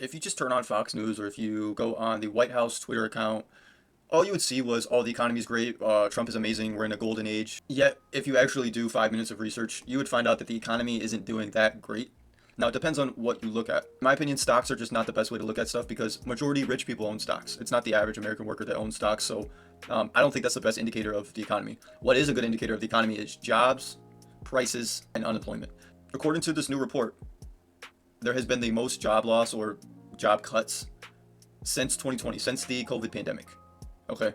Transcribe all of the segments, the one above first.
if you just turn on Fox News or if you go on the White House Twitter account, all you would see was, oh, the economy is great, Trump is amazing, we're in a golden age. Yet, if you actually do 5 minutes of research, you would find out that the economy isn't doing that great. Now, it depends on what you look at. In my opinion, stocks are just not the best way to look at stuff because majority rich people own stocks. It's not the average American worker that owns stocks, so I don't think that's the best indicator of the economy. What is a good indicator of the economy is jobs, prices, and unemployment. According to this new report, there has been the most job loss or job cuts since 2020, since the COVID pandemic. Okay.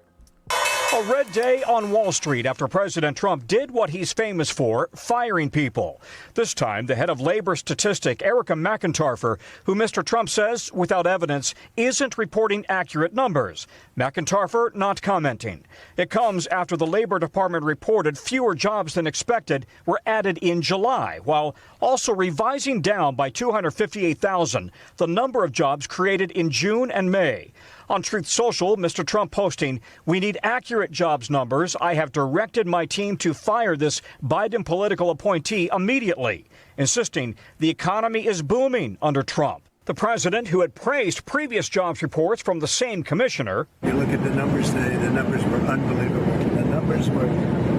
A red day on Wall Street after President Trump did what he's famous for, firing people. This time, the head of labor statistic, Erica McIntyre, who Mr. Trump says, without evidence, isn't reporting accurate numbers. McIntyre not commenting. It comes after the Labor Department reported fewer jobs than expected were added in July, while also revising down by 258,000 the number of jobs created in June and May. On Truth Social, Mr. Trump posting, "We need accurate jobs numbers. I have directed my team to fire this Biden political appointee immediately," insisting the economy is booming under Trump. The president, who had praised previous jobs reports from the same commissioner. You look at the numbers today, the numbers were unbelievable. The numbers were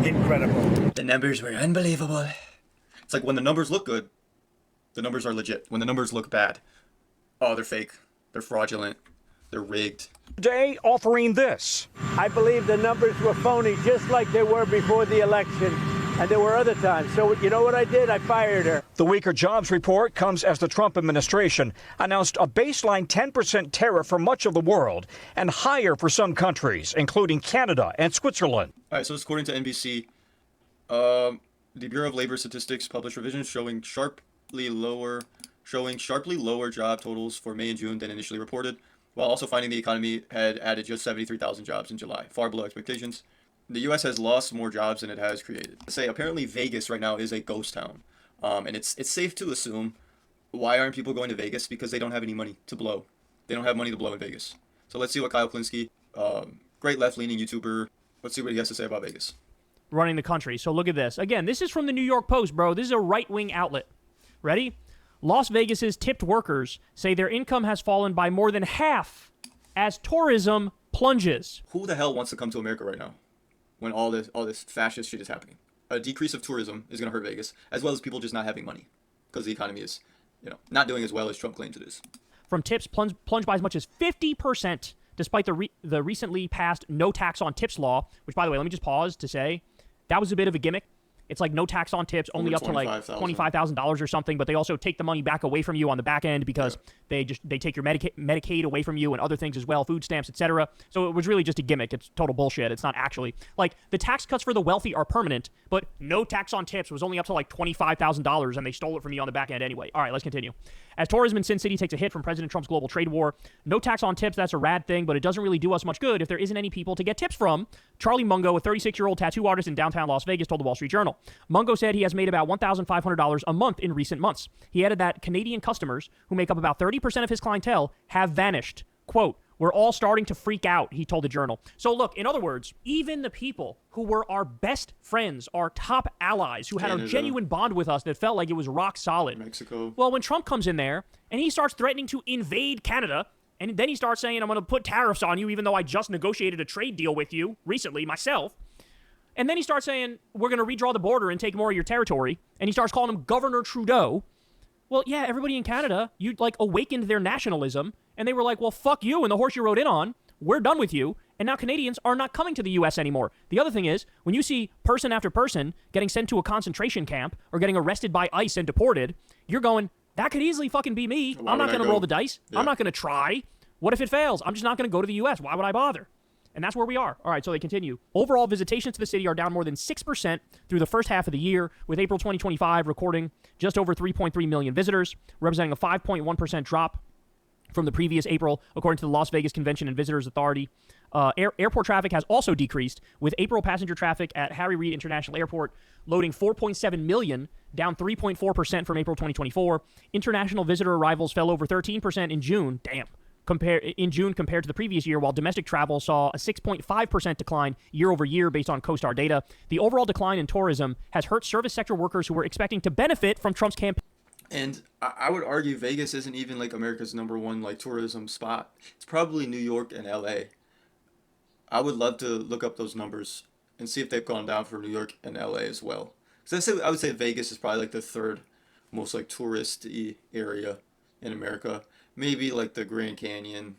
incredible. The numbers were unbelievable. It's like when the numbers look good, the numbers are legit. When the numbers look bad, oh, they're fake. They're fraudulent. They're rigged. Today offering this. I believe the numbers were phony, just like they were before the election. And there were other times. So you know what I did? I fired her. The weaker jobs report comes as the Trump administration announced a baseline 10% tariff for much of the world and higher for some countries, including Canada and Switzerland. All right, so according to NBC, the Bureau of Labor Statistics published revisions showing sharply lower job totals for May and June than initially reported, while also finding the economy had added just 73,000 jobs in July, far below expectations. The U.S. has lost more jobs than it has created. Apparently Vegas right now is a ghost town, and it's safe to assume, why aren't people going to Vegas? Because they don't have any money to blow. They don't have money to blow in Vegas. So let's see what Kyle Klinsky, great left-leaning YouTuber, let's see what he has to say about Vegas. Running the country. So look at this. Again, this is from the New York Post, bro. This is a right-wing outlet. Ready? Las Vegas's tipped workers say their income has fallen by more than half as tourism plunges. Who the hell wants to come to America right now when all this fascist shit is happening? A decrease of tourism is going to hurt Vegas, as well as people just not having money because the economy is, not doing as well as Trump claims it is. From tips plunge by as much as 50%, despite the recently passed no tax on tips law, which, by the way, let me just pause to say that was a bit of a gimmick. It's like no tax on tips, only up to like $25,000 or something, but they also take the money back away from you on the back end because they take your Medicaid away from you and other things as well, food stamps, etc. So it was really just a gimmick. It's total bullshit. It's not actually. Like, the tax cuts for the wealthy are permanent, but no tax on tips was only up to like $25,000, and they stole it from you on the back end anyway. All right, let's continue. As tourism in Sin City takes a hit from President Trump's global trade war, no tax on tips, that's a rad thing, but it doesn't really do us much good if there isn't any people to get tips from. Charlie Mungo, a 36-year-old tattoo artist in downtown Las Vegas, told the Wall Street Journal. Mungo said he has made about $1,500 a month in recent months. He added that Canadian customers, who make up about 30% of his clientele, have vanished. Quote, "We're all starting to freak out," he told the Journal. So look, in other words, even the people who were our best friends, our top allies, who had a genuine bond with us that felt like it was rock solid. Mexico. Well, when Trump comes in there and he starts threatening to invade Canada, and then he starts saying, "I'm going to put tariffs on you," even though I just negotiated a trade deal with you recently myself. And then he starts saying, "We're going to redraw the border and take more of your territory." And he starts calling him Governor Trudeau. Well, yeah, everybody in Canada, you awakened their nationalism, and they were like, "Well, fuck you and the horse you rode in on. We're done with you." And now Canadians are not coming to the U.S. anymore. The other thing is, when you see person after person getting sent to a concentration camp or getting arrested by ICE and deported, you're going, that could easily fucking be me. I'm not going to roll the dice. Yeah. I'm not going to try. What if it fails? I'm just not going to go to the U.S. Why would I bother? And that's where we are. All right, so they continue. Overall visitations to the city are down more than 6% through the first half of the year, with April 2025 recording just over 3.3 million visitors, representing a 5.1% drop from the previous April, according to the Las Vegas Convention and Visitors Authority. Airport traffic has also decreased, with April passenger traffic at Harry Reid International Airport loading 4.7 million, down 3.4% from April 2024. International visitor arrivals fell over 13% in June. Damn. Compared to the previous year, while domestic travel saw a 6.5% decline year over year based on CoStar data. The overall decline in tourism has hurt service sector workers who were expecting to benefit from Trump's campaign. And I would argue Vegas isn't even like America's #1 like tourism spot. It's probably New York and LA. I would love to look up those numbers and see if they've gone down for New York and LA as well. Because I would say Vegas is probably like the third most like touristy area in America. Maybe like the Grand Canyon.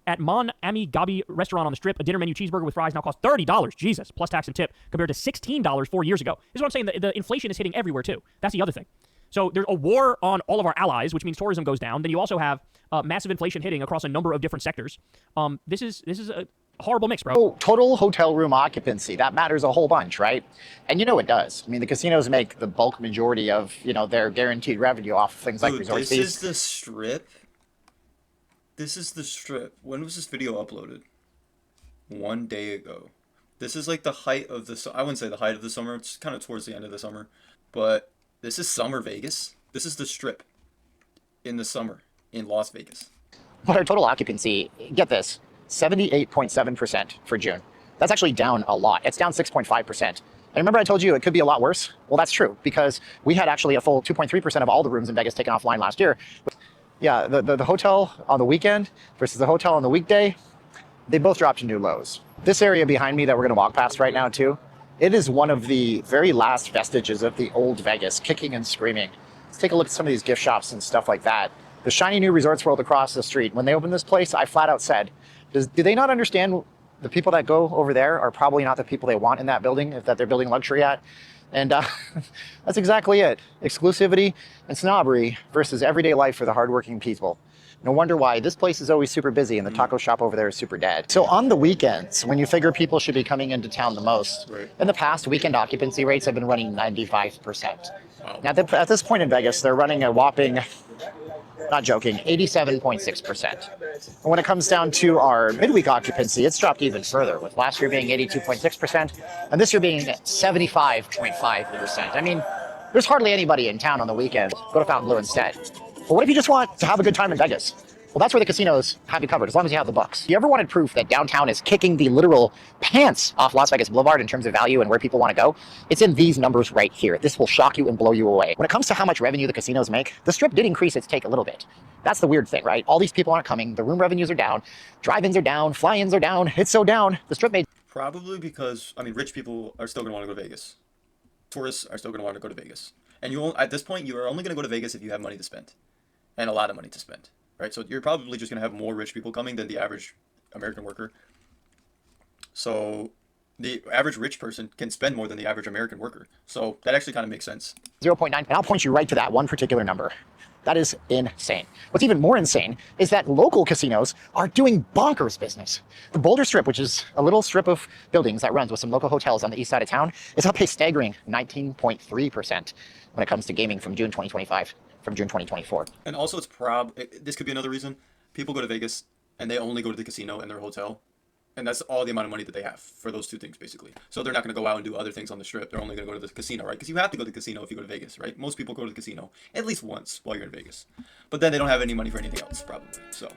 At Mon Ami Gabi restaurant on the Strip, a dinner menu cheeseburger with fries now costs $30, Jesus, plus tax and tip, compared to $16 4 years ago. This is what I'm saying. The inflation is hitting everywhere, too. That's the other thing. So there's a war on all of our allies, which means tourism goes down. Then you also have massive inflation hitting across a number of different sectors. This is a horrible mix, bro. Oh, total hotel room occupancy, that matters a whole bunch, right? And you know it does. I mean, the casinos make the bulk majority of, their guaranteed revenue off of things like Dude, resort this fees. is the Strip. This is the Strip. When was this video uploaded? 1 day ago. This is like the height of the I wouldn't say the height of the summer. It's kind of towards the end of the summer. But this is summer Vegas. This is the Strip in the summer in Las Vegas. But our total occupancy, get this, 78.7% for June. That's actually down a lot. It's down 6.5%. And remember I told you it could be a lot worse? Well, that's true, because we had actually a full 2.3% of all the rooms in Vegas taken offline last year. Yeah, the hotel on the weekend versus the hotel on the weekday, they both dropped to new lows. This area behind me that we're gonna walk past right now too, it is one of the very last vestiges of the old Vegas, kicking and screaming. Let's take a look at some of these gift shops and stuff like that. The shiny new Resorts World across the street, when they opened this place, I flat out said, do they not understand the people that go over there are probably not the people they want in that building, that they're building luxury at? And that's exactly it. Exclusivity and snobbery versus everyday life for the hardworking people. No wonder why this place is always super busy and the taco shop over there is super dead. So on the weekends, when you figure people should be coming into town the most, Right. in the past, weekend occupancy rates have been running 95%. Wow. Now, at this point in Vegas, they're running a whopping, not joking, 87.6%. And when it comes down to our midweek occupancy, it's dropped even further, with last year being 82.6% and this year being 75.5%. I mean, there's hardly anybody in town on the weekend. Go to Fountain Blue instead. But what if you just want to have a good time in Vegas? Well, that's where the casinos have you covered, as long as you have the bucks. If you ever wanted proof that downtown is kicking the literal pants off Las Vegas Boulevard in terms of value and where people want to go, it's in these numbers right here. This will shock you and blow you away. When it comes to how much revenue the casinos make, the Strip did increase its take a little bit. That's the weird thing, right? All these people aren't coming. The room revenues are down. Drive-ins are down. Fly-ins are down. It's so down. The Strip made... Probably because, rich people are still going to want to go to Vegas. Tourists are still going to want to go to Vegas. And at this point, you are only going to go to Vegas if you have money to spend. And a lot of money to spend. Right? So you're probably just going to have more rich people coming than the average American worker. So the average rich person can spend more than the average American worker. So that actually kind of makes sense. 0.9, and I'll point you right to that one particular number. That is insane. What's even more insane is that local casinos are doing bonkers business. The Boulder Strip, which is a little strip of buildings that runs with some local hotels on the east side of town, is up a staggering 19.3% when it comes to gaming from June 2025, from June 2024. And also this could be another reason. People go to Vegas and they only go to the casino and their hotel. And that's all the amount of money that they have for those two things, basically. So they're not going to go out and do other things on the Strip. They're only going to go to the casino, right? Because you have to go to the casino if you go to Vegas, right? Most people go to the casino at least once while you're in Vegas. But then they don't have any money for anything else, probably. So